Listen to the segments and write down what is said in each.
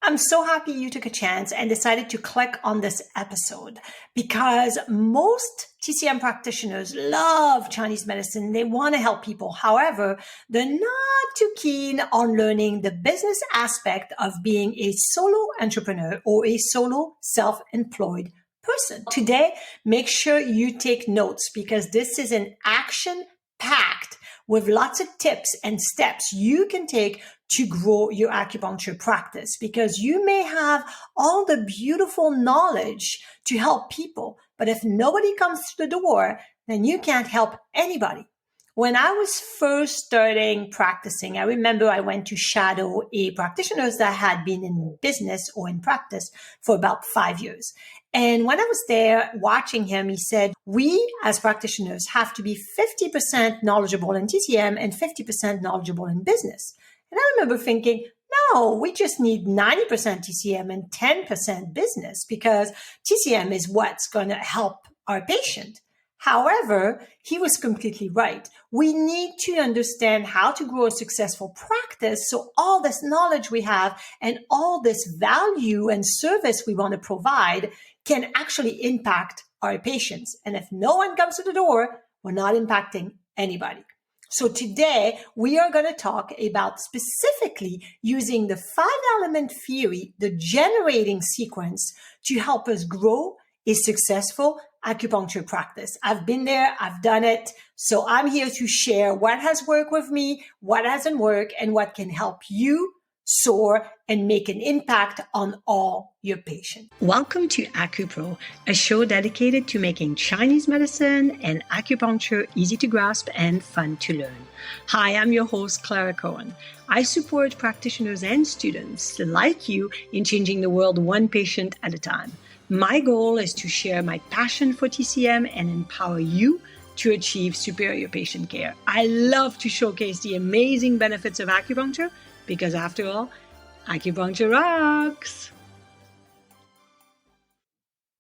I'm so happy you took a chance and decided to click on this episode because most TCM practitioners love Chinese medicine. They want to help people. However, they're not too keen on learning the business aspect of being a solo entrepreneur or a solo self-employed person. Today, make sure you take notes because this is an action-packed with lots of tips and steps you can take to grow your acupuncture practice, because you may have all the beautiful knowledge to help people, but if nobody comes through the door, then you can't help anybody. When I was first starting practicing, I remember I went to shadow a practitioner that had been in business or in practice for about 5 years. And when I was there watching him, he said, we as practitioners have to be 50% knowledgeable in TCM and 50% knowledgeable in business. And I remember thinking, no, we just need 90% TCM and 10% business because TCM is what's going to help our patient. However, he was completely right. We need to understand how to grow a successful practice so all this knowledge we have and all this value and service we want to provide can actually impact our patients. And if no one comes to the door, we're not impacting anybody. So today we are going to talk about specifically using the 5-element theory, the generating sequence, to help us grow a successful acupuncture practice. I've been there, I've done it. So I'm here to share what has worked with me, what hasn't worked, and what can help you soar and make an impact on all your patients. Welcome to AcuPro, a show dedicated to making Chinese medicine and acupuncture easy to grasp and fun to learn. Hi, I'm your host, Clara Cohen. I support practitioners and students like you in changing the world one patient at a time. My goal is to share my passion for TCM and empower you to achieve superior patient care. I love to showcase the amazing benefits of acupuncture because after all, acupuncture rocks.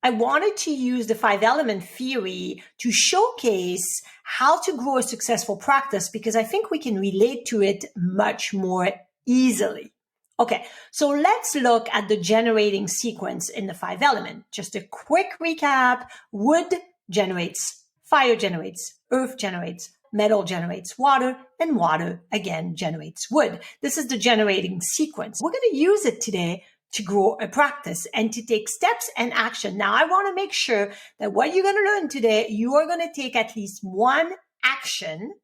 I wanted to use the 5-element theory to showcase how to grow a successful practice because I think we can relate to it much more easily. Okay, so let's look at the generating sequence in the 5-element. Just a quick recap. Wood generates, fire generates, earth generates, metal generates water, and water again generates wood. This is the generating sequence. We're going to use it today to grow a practice and to take steps and action. Now, I want to make sure that what you're going to learn today, you are going to take at least one action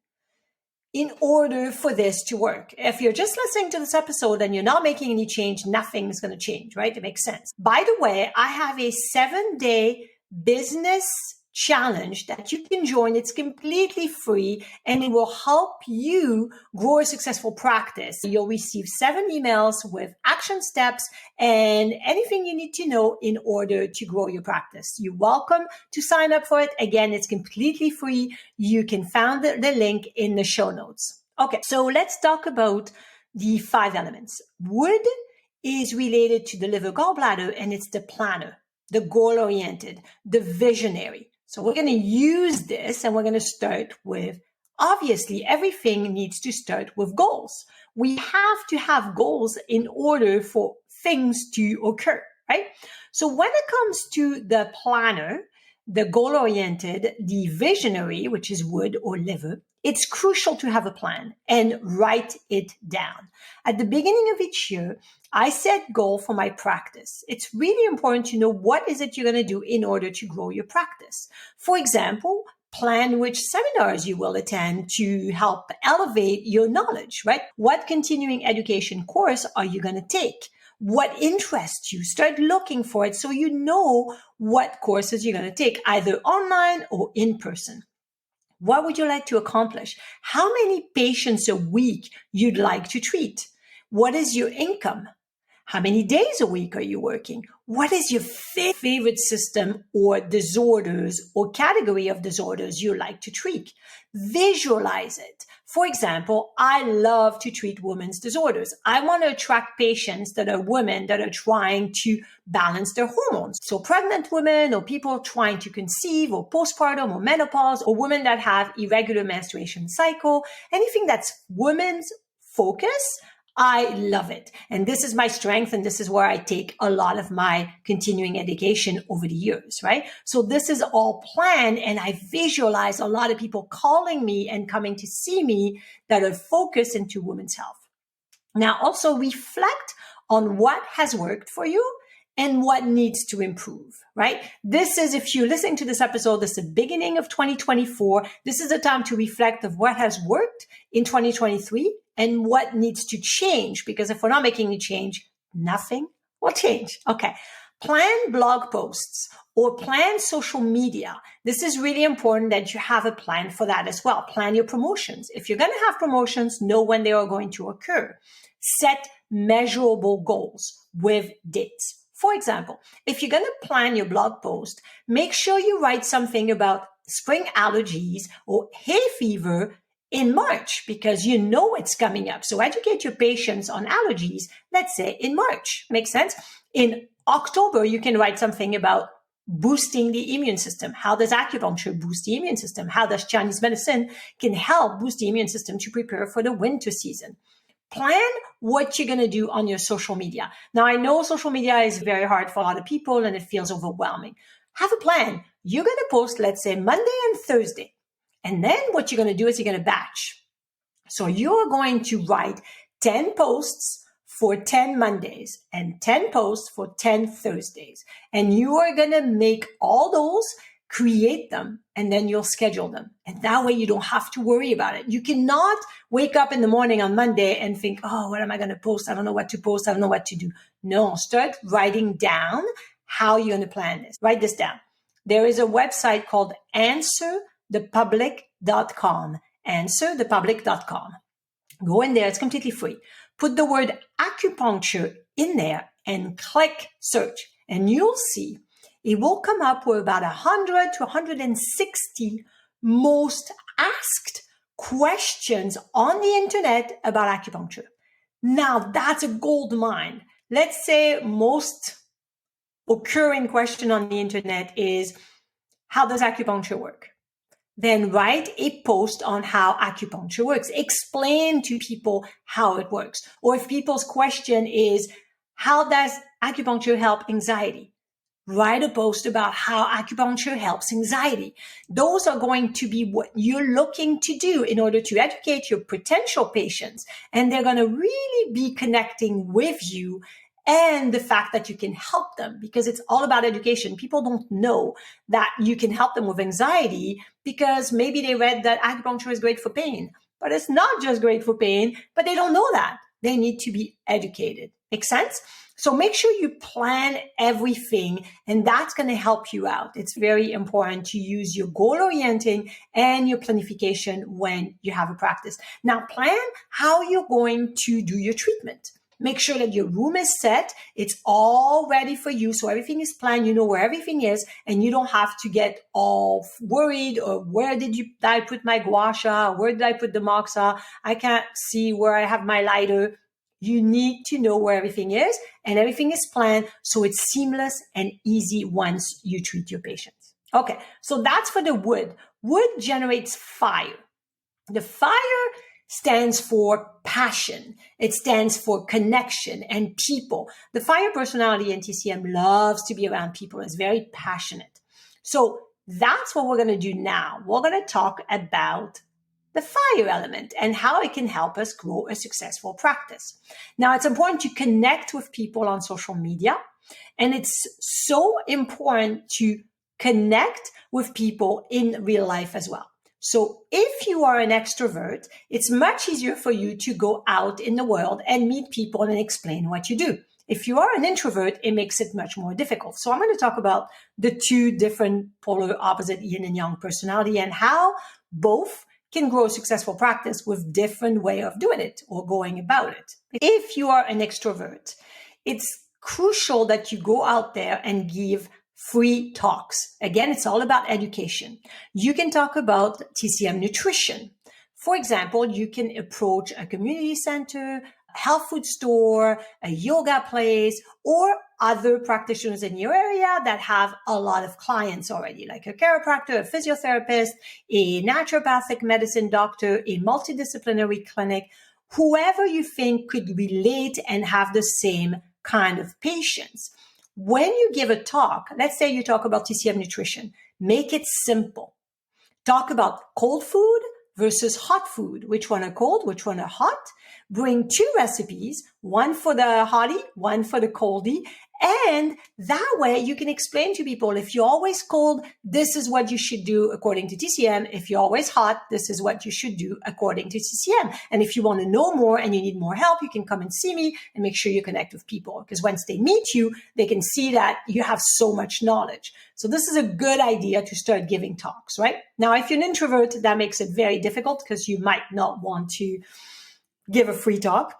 in order for this to work. If you're just listening to this episode and you're not making any change, nothing's going to change, right? It makes sense. By the way, I have a 7-day business challenge that you can join. It's completely free and it will help you grow a successful practice. You'll receive 7 emails with action steps and anything you need to know in order to grow your practice. You're welcome to sign up for it. Again, it's completely free. You can find the link in the show notes. Okay, so let's talk about the 5 elements. Wood is related to the liver gallbladder and it's the planner, the goal-oriented, the visionary. So we're going to use this and we're going to start with, obviously, everything needs to start with goals. We have to have goals in order for things to occur, right? So when it comes to the planner, the goal-oriented, the visionary, which is wood or liver, it's crucial to have a plan and write it down. At the beginning of each year, I set goal for my practice. It's really important to know what is it you're going to do in order to grow your practice. For example, plan which seminars you will attend to help elevate your knowledge, right? What continuing education course are you going to take? What interests you? Start looking for it so you know what courses you're going to take, either online or in person. What would you like to accomplish? How many patients a week you'd like to treat? What is your income? How many days a week are you working? What is your favorite system or disorders or category of disorders you like to treat? Visualize it. For example, I love to treat women's disorders. I want to attract patients that are women that are trying to balance their hormones. So pregnant women or people trying to conceive or postpartum or menopause or women that have irregular menstruation cycle, anything that's women's focus, I love it. And this is my strength. And this is where I take a lot of my continuing education over the years, right? So this is all planned. And I visualize a lot of people calling me and coming to see me that are focused into women's health. Now, also reflect on what has worked for you and what needs to improve, right? This is, if you're listening to this episode, this is the beginning of 2024. This is a time to reflect of what has worked in 2023 and what needs to change, because if we're not making a change, nothing will change. Okay. Plan blog posts or plan social media. This is really important that you have a plan for that as well. Plan your promotions. If you're going to have promotions, know when they are going to occur. Set measurable goals with dates. For example, if you're going to plan your blog post, make sure you write something about spring allergies or hay fever in March, because you know it's coming up. So educate your patients on allergies, let's say in March. Makes sense? In October, you can write something about boosting the immune system. How does acupuncture boost the immune system? How does Chinese medicine can help boost the immune system to prepare for the winter season? Plan what you're going to do on your social media. Now, I know social media is very hard for a lot of people and it feels overwhelming. Have a plan. You're going to post, let's say, Monday and Thursday. And then what you're going to do is you're going to batch. So you're going to write 10 posts for 10 Mondays and 10 posts for 10 Thursdays. And you are going to make all those, create them, and then you'll schedule them. And that way you don't have to worry about it. You cannot wake up in the morning on Monday and think, oh, what am I going to post? I don't know what to post. I don't know what to do. No, start writing down how you're going to plan this. Write this down. There is a website called answerthepublic.com. Answerthepublic.com. Go in there. It's completely free. Put the word acupuncture in there and click search. And you'll see it will come up with about 100 to 160 most asked questions on the internet about acupuncture. Now, that's a gold mine. Let's say most occurring question on the internet is, how does acupuncture work? Then write a post on how acupuncture works. Explain to people how it works. Or if people's question is, how does acupuncture help anxiety? Write a post about how acupuncture helps anxiety. Those are going to be what you're looking to do in order to educate your potential patients. And they're going to really be connecting with you and the fact that you can help them, because it's all about education. People don't know that you can help them with anxiety because maybe they read that acupuncture is great for pain, but it's not just great for pain, but they don't know that. They need to be educated. Make sense? So make sure you plan everything, and that's going to help you out. It's very important to use your goal orienting and your planification when you have a practice. Now, plan how you're going to do your treatment. Make sure that your room is set. It's all ready for you. So everything is planned. You know where everything is, and you don't have to get all worried or where did I put my gua sha? Where did I put the moxa? I can't see where I have my lighter. You need to know where everything is, and everything is planned so it's seamless and easy once you treat your patients. Okay, so that's for the wood. Wood generates fire. The fire stands for passion. It stands for connection and people. The fire personality in TCM loves to be around people. It's very passionate. So that's what we're going to do now. We're going to talk about the fire element and how it can help us grow a successful practice. Now, it's important to connect with people on social media, and it's so important to connect with people in real life as well. So if you are an extrovert, it's much easier for you to go out in the world and meet people and explain what you do. If you are an introvert, it makes it much more difficult. So I'm going to talk about the two different polar opposite yin and yang personality and how both can grow a successful practice with different way of doing it or going about it. If you are an extrovert, it's crucial that you go out there and give free talks. Again, it's all about education. You can talk about TCM nutrition. For example, you can approach a community center, a health food store, a yoga place, or other practitioners in your area that have a lot of clients already, like a chiropractor, a physiotherapist, a naturopathic medicine doctor, a multidisciplinary clinic, whoever you think could relate and have the same kind of patience. When you give a talk, let's say you talk about TCM nutrition, make it simple. Talk about cold food versus hot food. Which one are cold? Which one are hot? Bring 2 recipes, one for the hottie, one for the coldie. And that way you can explain to people, if you're always cold, this is what you should do according to TCM. If you're always hot, this is what you should do according to TCM. And if you want to know more and you need more help, you can come and see me and make sure you connect with people. Because once they meet you, they can see that you have so much knowledge. So this is a good idea to start giving talks, right? Now, if you're an introvert, that makes it very difficult because you might not want to give a free talk.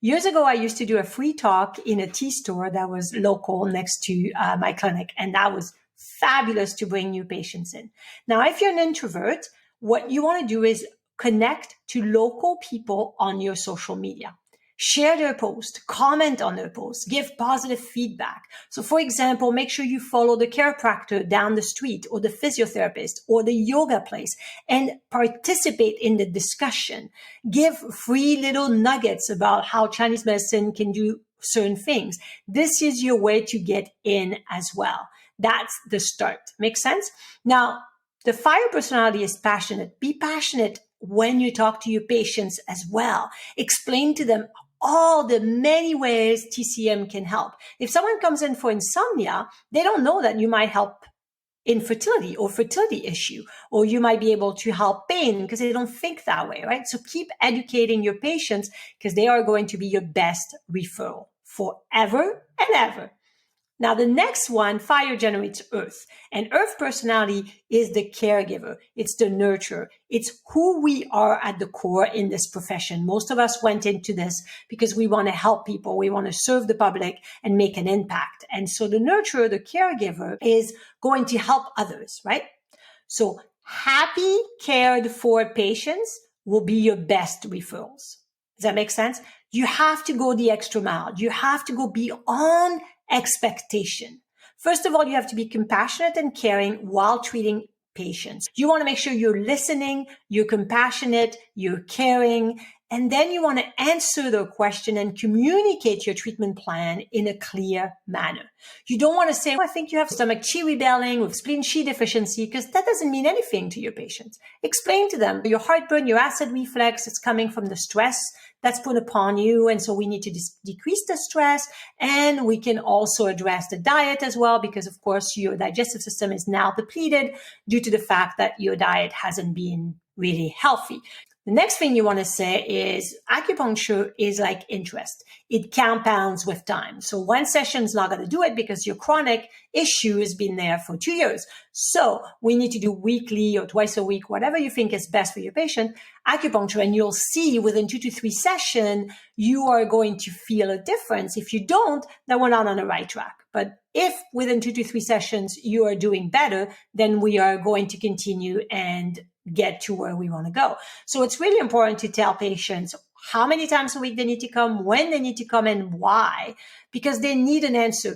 Years ago, I used to do a free talk in a tea store that was local next to my clinic, and that was fabulous to bring new patients in. Now, if you're an introvert, what you want to do is connect to local people on your social media. Share their post, comment on their post, give positive feedback. So for example, make sure you follow the chiropractor down the street or the physiotherapist or the yoga place and participate in the discussion. Give free little nuggets about how Chinese medicine can do certain things. This is your way to get in as well. That's the start. Make sense? Now, the fire personality is passionate. Be passionate when you talk to your patients as well. Explain to them all the many ways TCM can help. If someone comes in for insomnia, they don't know that you might help infertility or fertility issue, or you might be able to help pain because they don't think that way, right? So keep educating your patients because they are going to be your best referral forever and ever. Now, the next one, fire generates earth. And earth personality is the caregiver. It's the nurturer. It's who we are at the core in this profession. Most of us went into this because we want to help people. We want to serve the public and make an impact. And so the nurturer, the caregiver, is going to help others, right? So happy, cared for patients will be your best referrals. Does that make sense? You have to go the extra mile. You have to go beyond expectation. First of all, you have to be compassionate and caring while treating patients. You want to make sure you're listening, you're compassionate, you're caring, and then you want to answer their question and communicate your treatment plan in a clear manner. You don't want to say, I think you have stomach qi rebelling with spleen qi deficiency, because that doesn't mean anything to your patients. Explain to them your heartburn, your acid reflux, it's coming from the stress that's put upon you. And so we need to decrease the stress. And we can also address the diet as well, because of course your digestive system is now depleted due to the fact that your diet hasn't been really healthy. The next thing you want to say is acupuncture is like interest. It compounds with time. So one session is not going to do it because your chronic issue has been there for 2 years. So we need to do weekly or twice a week, whatever you think is best for your patient, acupuncture. And you'll see within 2 to 3 sessions, you are going to feel a difference. If you don't, then we're not on the right track. But if within 2 to 3 sessions, you are doing better, then we are going to continue and get to where we want to go. So it's really important to tell patients how many times a week they need to come, when they need to come, and why, because they need an answer.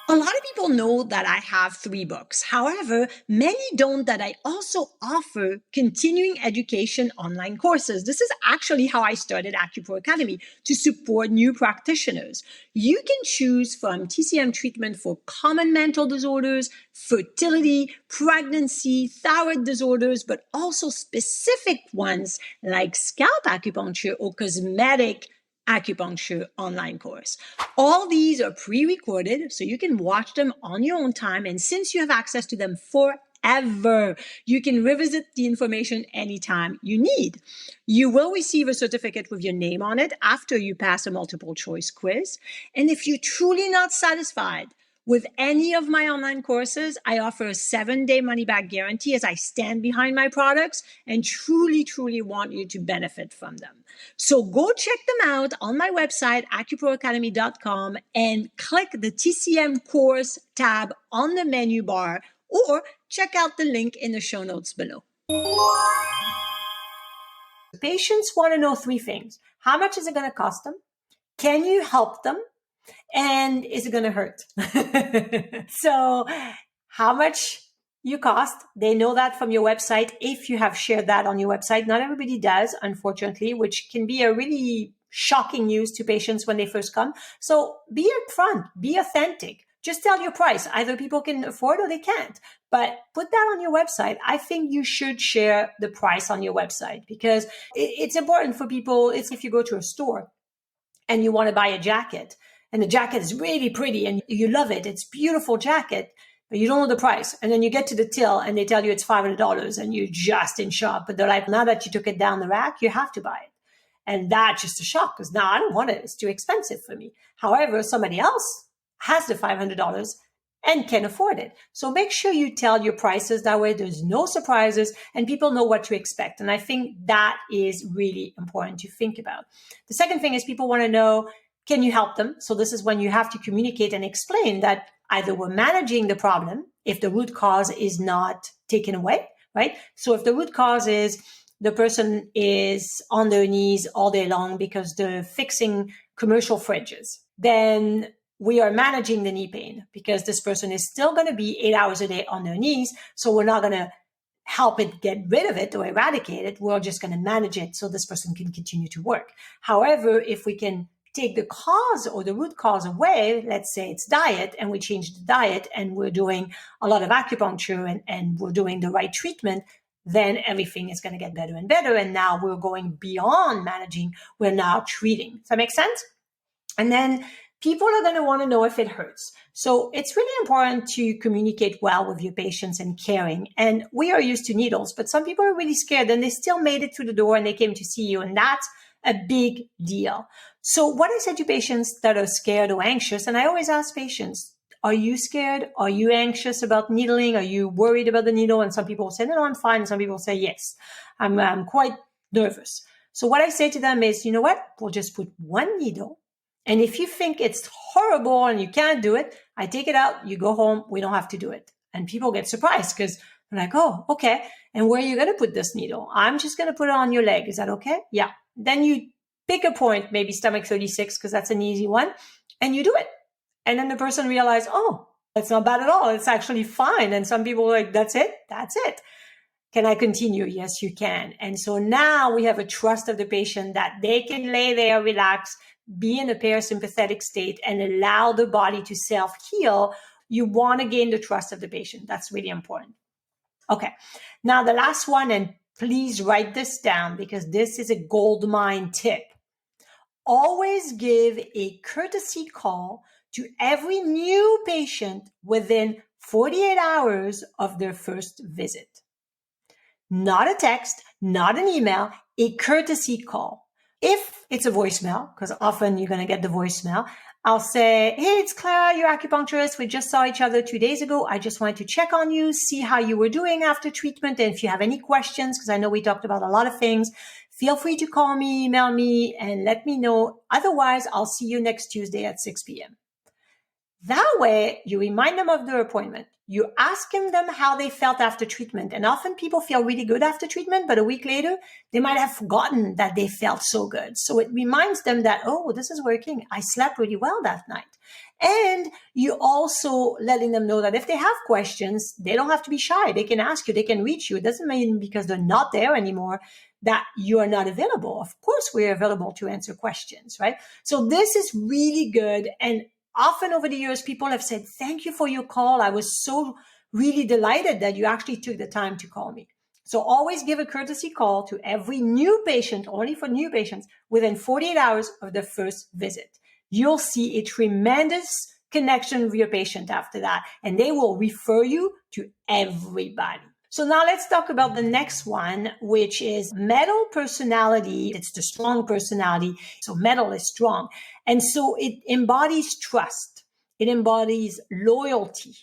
A lot of people know that I have 3 books. However, many don't that I also offer continuing education online courses. This is actually how I started AcuPro Academy, to support new practitioners. You can choose from TCM treatment for common mental disorders, fertility, pregnancy, thyroid disorders, but also specific ones like scalp acupuncture or cosmetic acupuncture online course. All these are pre-recorded, so you can watch them on your own time. And since you have access to them forever, you can revisit the information anytime you need. You will receive a certificate with your name on it after you pass a multiple choice quiz. And if you're truly not satisfied with any of my online courses, I offer a 7-day money-back guarantee, as I stand behind my products and truly, truly want you to benefit from them. So go check them out on my website, acuproacademy.com, and click the TCM course tab on the menu bar, or check out the link in the show notes below. Patients want to know 3 things. How much is it going to cost them? Can you help them? And is it going to hurt? So how much your cost. They know that from your website if you have shared that on your website. Not everybody does, unfortunately, which can be a really shocking news to patients when they first come. So be upfront, be authentic. Just tell your price. Either people can afford or they can't. But put that on your website. I think you should share the price on your website because it's important for people. It's if you go to a store and you want to buy a jacket and the jacket is really pretty and you love it. It's a beautiful jacket, but you don't know the price. And then you get to the till and they tell you it's $500 and you're just in shock. But they're like, now that you took it down the rack, you have to buy it. And that's just a shock because now I don't want it. It's too expensive for me. However, somebody else has the $500 and can afford it. So make sure you tell your prices. That way there's no surprises and people know what to expect. And I think that is really important to think about. The second thing is people want to know, can you help them? So this is when you have to communicate and explain that either we're managing the problem if the root cause is not taken away, right? So if the root cause is the person is on their knees all day long because they're fixing commercial fridges, then we are managing the knee pain because this person is still going to be 8 hours a day on their knees. So we're not going to help it get rid of it or eradicate it. We're just going to manage it so this person can continue to work. However, if we can take the cause or the root cause away, let's say it's diet, and we change the diet and we're doing a lot of acupuncture and we're doing the right treatment, then everything is going to get better and better. And now we're going beyond managing. We're now treating. Does that make sense? And then people are going to want to know if it hurts. So it's really important to communicate well with your patients and caring. And we are used to needles, but some people are really scared and they still made it through the door and they came to see you. And that's a big deal. So what I said to patients that are scared or anxious, and I always ask patients, are you scared? Are you anxious about needling? Are you worried about the needle? And some people say, no, I'm fine. And some people say, yes, I'm quite nervous. So what I say to them is, you know what? We'll just put one needle. And if you think it's horrible and you can't do it, I take it out, you go home, we don't have to do it. And people get surprised because they're like, oh, okay. And where are you going to put this needle? I'm just going to put it on your leg. Is that okay? Yeah. Then you pick a point, maybe stomach 36, because that's an easy one, and you do it. And then the person realized, oh, that's not bad at all. It's actually fine. And some people are like, that's it? That's it. Can I continue? Yes, you can. And so now we have a trust of the patient that they can lay there, relax, be in a parasympathetic state and allow the body to self-heal. You want to gain the trust of the patient. That's really important. Okay. Now the last one, and please write this down because this is a gold mine tip. Always give a courtesy call to every new patient within 48 hours of their first visit. Not a text, not an email, a courtesy call. If it's a voicemail, because often you're going to get the voicemail, I'll say, hey, it's Clara, your acupuncturist. We just saw each other 2 days ago. I just wanted to check on you, see how you were doing after treatment. And if you have any questions, because I know we talked about a lot of things, feel free to call me, email me, and let me know. Otherwise, I'll see you next Tuesday at 6 p.m. That way, you remind them of their appointment. You're asking them how they felt after treatment. And often people feel really good after treatment, but a week later, they might have forgotten that they felt so good. So it reminds them that, oh, this is working. I slept really well that night. And you also letting them know that if they have questions, they don't have to be shy. They can ask you, they can reach you. It doesn't mean because they're not there anymore that you are not available. Of course, we're available to answer questions, right? So this is really good. And often over the years, people have said, thank you for your call. I was so really delighted that you actually took the time to call me. So always give a courtesy call to every new patient, only for new patients, within 48 hours of the first visit. You'll see a tremendous connection with your patient after that, and they will refer you to everybody. So now let's talk about the next one, which is metal personality. It's the strong personality. So metal is strong. And so it embodies trust. It embodies loyalty,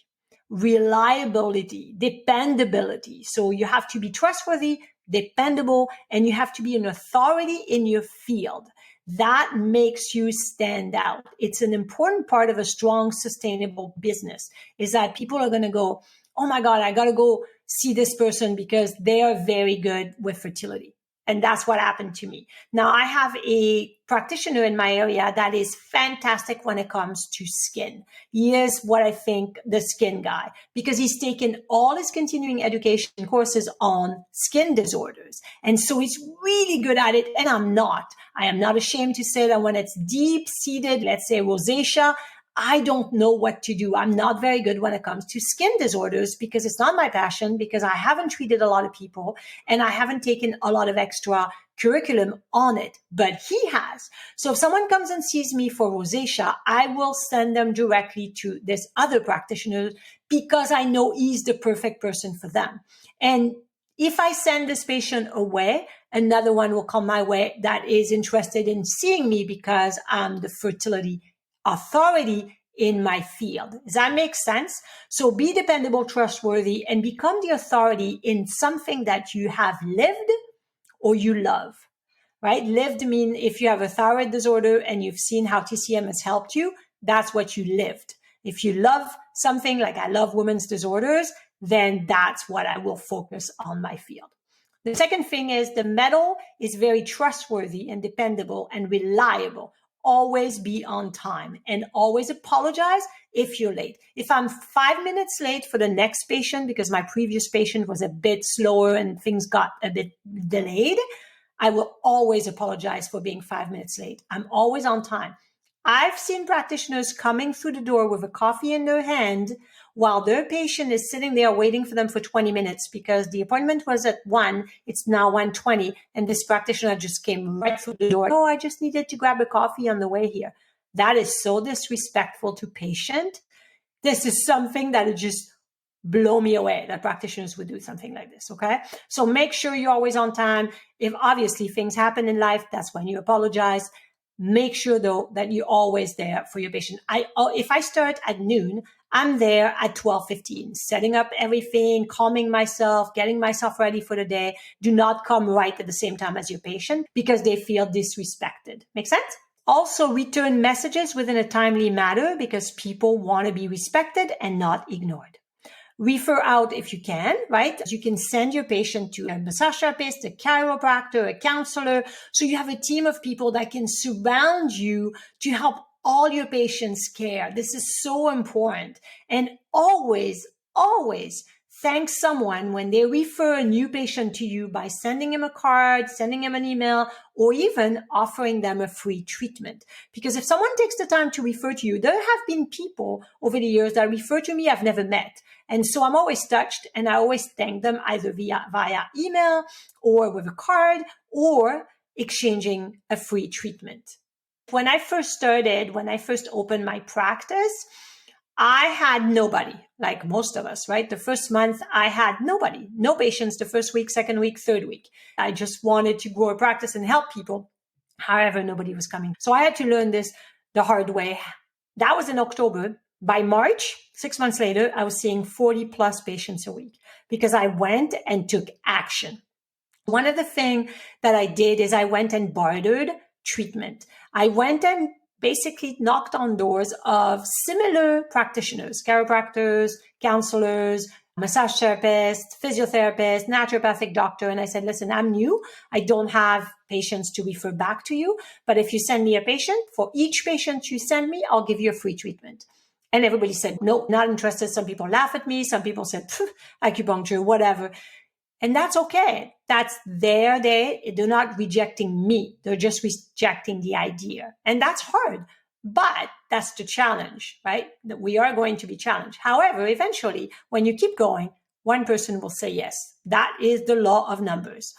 reliability, dependability. So you have to be trustworthy, dependable, and you have to be an authority in your field. That makes you stand out. It's an important part of a strong, sustainable business is that people are going to go, oh my God, I got to go see this person because they are very good with fertility. And that's what happened to me. Now, I have a practitioner in my area that is fantastic when it comes to skin. He is what I think the skin guy, because he's taken all his continuing education courses on skin disorders. And so he's really good at it. And I'm not. I am not ashamed to say that when it's deep-seated, let's say rosacea, I don't know what to do. I'm not very good when it comes to skin disorders because it's not my passion, because I haven't treated a lot of people and I haven't taken a lot of extra curriculum on it, but he has. So if someone comes and sees me for rosacea, I will send them directly to this other practitioner because I know he's the perfect person for them. And if I send this patient away, another one will come my way that is interested in seeing me because I'm the fertility authority in my field. Does that make sense? So be dependable, trustworthy, and become the authority in something that you have lived or you love, right? Lived mean if you have a thyroid disorder and you've seen how TCM has helped you, that's what you lived. If you love something like I love women's disorders, then that's what I will focus on my field. The second thing is the method is very trustworthy and dependable and reliable. Always be on time and always apologize if you're late. If I'm 5 minutes late for the next patient because my previous patient was a bit slower and things got a bit delayed, I will always apologize for being 5 minutes late. I'm always on time. I've seen practitioners coming through the door with a coffee in their hand while their patient is sitting there waiting for them for 20 minutes because the appointment was at 1, it's now 1:20, and this practitioner just came right through the door. Oh, I just needed to grab a coffee on the way here. That is so disrespectful to patient. This is something that would just blow me away that practitioners would do something like this, okay? So make sure you're always on time. If obviously things happen in life, that's when you apologize. Make sure though that you're always there for your patient. If I start at noon, I'm there at 12:15, setting up everything, calming myself, getting myself ready for the day. Do not come right at the same time as your patient because they feel disrespected. Make sense? Also, return messages within a timely manner because people want to be respected and not ignored. Refer out if you can, right? You can send your patient to a massage therapist, a chiropractor, a counselor. So you have a team of people that can surround you to help all your patients care. This is so important. And always, always thank someone when they refer a new patient to you by sending him a card, sending him an email, or even offering them a free treatment. Because if someone takes the time to refer to you, there have been people over the years that refer to me I've never met. And so I'm always touched and I always thank them either via email or with a card or exchanging a free treatment. When I first opened my practice, I had nobody, like most of us, right? The first month I had nobody, no patients the first week, second week, third week. I just wanted to grow a practice and help people. However, nobody was coming. So I had to learn this the hard way. That was in October. By March, 6 months later, I was seeing 40 plus patients a week because I went and took action. One of the things that I did is I went and bartered treatment. I went and basically knocked on doors of similar practitioners, chiropractors, counselors, massage therapists, physiotherapists, naturopathic doctor. And I said, listen, I'm new. I don't have patients to refer back to you. But if you send me a patient, for each patient you send me, I'll give you a free treatment. And everybody said, no, not interested. Some people laugh at me. Some people said, acupuncture, whatever. And that's okay. That's they're not rejecting me. They're just rejecting the idea. And that's hard, but that's the challenge, right? That we are going to be challenged. However, eventually, when you keep going, one person will say yes. That is the law of numbers.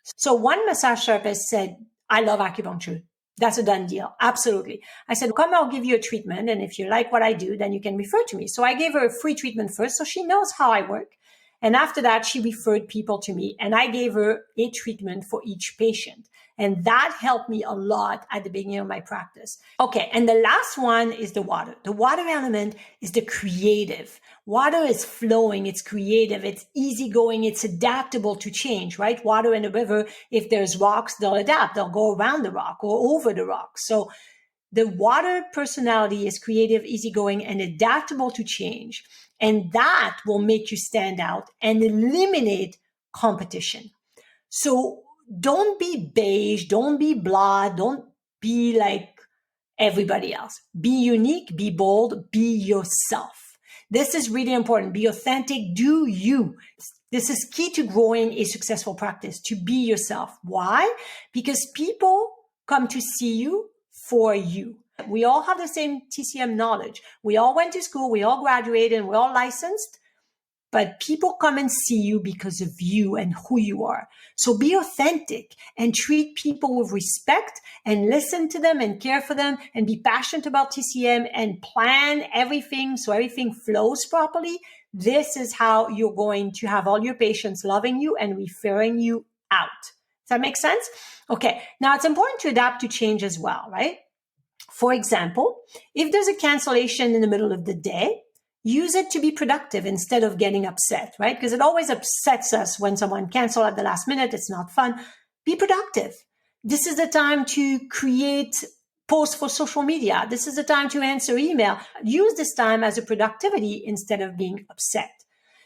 So one massage therapist said, I love acupuncture. That's a done deal. Absolutely. I said, come, I'll give you a treatment. And if you like what I do, then you can refer to me. So I gave her a free treatment first, so she knows how I work. And after that, she referred people to me and I gave her a treatment for each patient. And that helped me a lot at the beginning of my practice. Okay. And the last one is the water. The water element is the creative. Water is flowing. It's creative. It's easygoing. It's adaptable to change, right? Water in a river, if there's rocks, they'll adapt. They'll go around the rock or over the rock. So the water personality is creative, easygoing, and adaptable to change. And that will make you stand out and eliminate competition. So don't be beige, don't be blah, don't be like everybody else. Be unique, be bold, be yourself. This is really important. Be authentic, do you. This is key to growing a successful practice, to be yourself. Why? Because people come to see you for you. We all have the same TCM knowledge. We all went to school, we all graduated, and we're all licensed. But people come and see you because of you and who you are. So be authentic and treat people with respect and listen to them and care for them and be passionate about TCM and plan everything so everything flows properly. This is how you're going to have all your patients loving you and referring you out. Does that make sense? Okay. Now it's important to adapt to change as well, right? For example, if there's a cancellation in the middle of the day, use it to be productive instead of getting upset, right? Because it always upsets us when someone cancels at the last minute. It's not fun. Be productive. This is the time to create posts for social media. This is the time to answer email. Use this time as a productivity instead of being upset.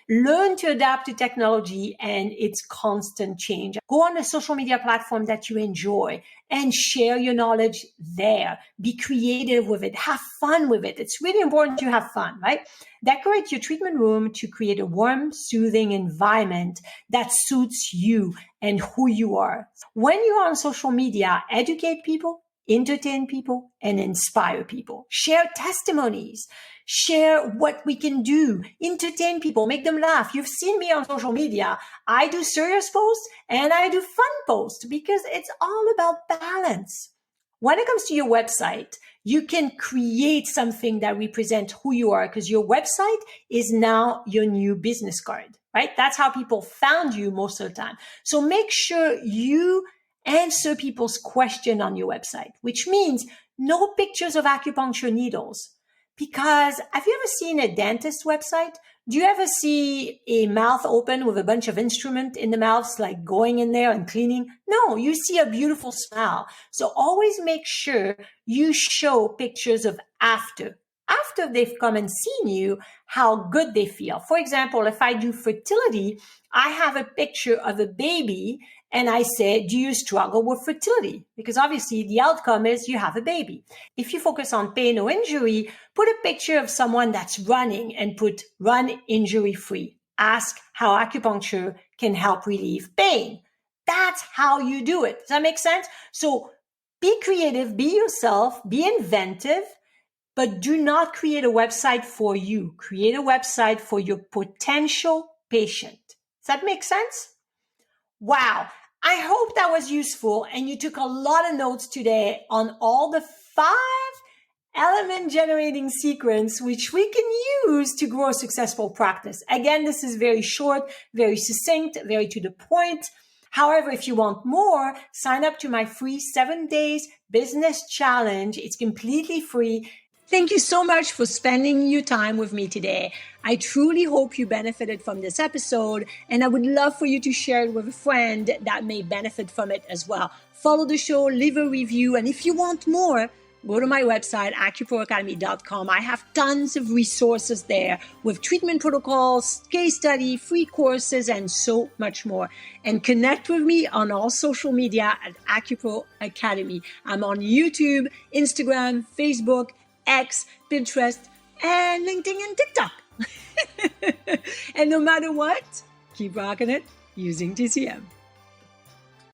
Learn to adapt to technology and its constant change. Go on a social media platform that you enjoy and share your knowledge there. Be creative with it. Have fun with it. It's really important to have fun, right? Decorate your treatment room to create a warm, soothing environment that suits you and who you are. When you're on social media, educate people, entertain people, and inspire people. Share testimonies. Share what we can do. Entertain people. Make them laugh. You've seen me on social media. I do serious posts and I do fun posts because it's all about balance. When it comes to your website, you can create something that represents who you are because your website is now your new business card, right? That's how people found you most of the time. So make sure you answer people's question on your website, which means no pictures of acupuncture needles. Because have you ever seen a dentist website? Do you ever see a mouth open with a bunch of instrument in the mouth, like going in there and cleaning? No, you see a beautiful smile. So always make sure you show pictures of after they've come and seen you, how good they feel. For example, if I do fertility, I have a picture of a baby and I say, do you struggle with fertility? Because obviously the outcome is you have a baby. If you focus on pain or injury, put a picture of someone that's running and put run injury free. Ask how acupuncture can help relieve pain. That's how you do it. Does that make sense? So be creative, be yourself, be inventive, but do not create a website for you. Create a website for your potential patient. Does that make sense? Wow. I hope that was useful and you took a lot of notes today on all the 5 element generating sequence which we can use to grow a successful practice. Again, this is very short, very succinct, very to the point. However, if you want more, sign up to my free 7 days business challenge. It's completely free. Thank you so much for spending your time with me today. I truly hope you benefited from this episode, and I would love for you to share it with a friend that may benefit from it as well. Follow the show, leave a review, and if you want more, go to my website, acuproacademy.com. I have tons of resources there with treatment protocols, case study, free courses, and so much more. And connect with me on all social media at AcuPro Academy. I'm on YouTube, Instagram, Facebook, X, Pinterest, and LinkedIn and TikTok. And no matter what, keep rocking it using TCM.